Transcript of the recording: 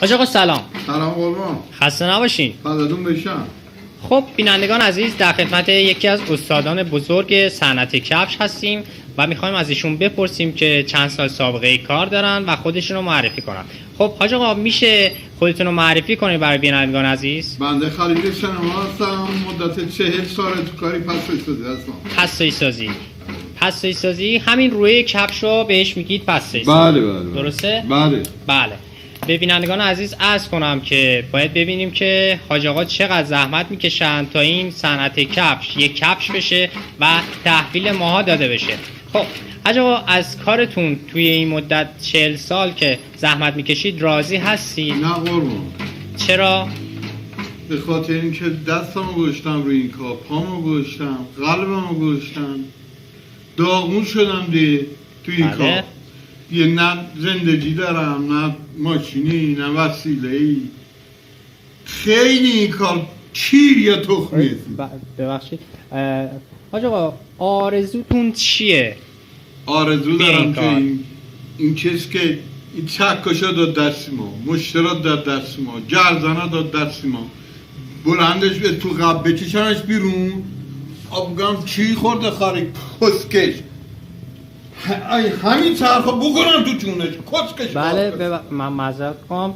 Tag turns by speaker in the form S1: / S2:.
S1: حاج آقا سلام.
S2: سلام قربان.
S1: خسته نباشین.
S2: فداتون بشم.
S1: خب بینندگان عزیز، در خدمت یکی از استادان بزرگ صنعت کفش هستیم و میخوایم از ایشون بپرسیم که چند سال سابقه کار دارن و خودشون رو معرفی کنن. خب حاج آقا میشه خودتون رو معرفی کنید برای بینندگان عزیز؟
S2: بنده خلیل شنما هستم. مدت 40 سال تو کاری پستویی سازی هستم.
S1: پستویی سازی همین روی کفش رو بهش میگید پستویی سازی.
S2: بله.
S1: درسته؟
S2: بله.
S1: به بینندگان عزیز عرض کنم که باید ببینیم که حاج آقا چقدر زحمت میکشن تا این صنعت کفش یک کفش بشه و تحویل ماها داده بشه. خب حاج آقا از کارتون توی این مدت 40 سال که زحمت میکشید راضی هستی؟
S2: نه قربان.
S1: چرا؟
S2: به خاطر اینکه دستمو گذاشتم روی این کار، پامو گذاشتم، قلبمو گذاشتم، داغون شدم توی این کار. یه نه زندگی دارم، نه ماشینی، نه وسیله‌ای. خیلی این کار کیر یا تخمیه.
S1: ببخشید حاج آقا آرزوتون چیه؟
S2: آرزو دارم که این کسی که این چکاشا داد دست ما، مشترات داد دست ما، گردنا داد دست ما، بلندش به تو قب بکشنش بیرون، آبگم چی خورده خاری کسکش، همین چرخا بکنم تو چونش کسکش.
S1: بله من معذرت کنم.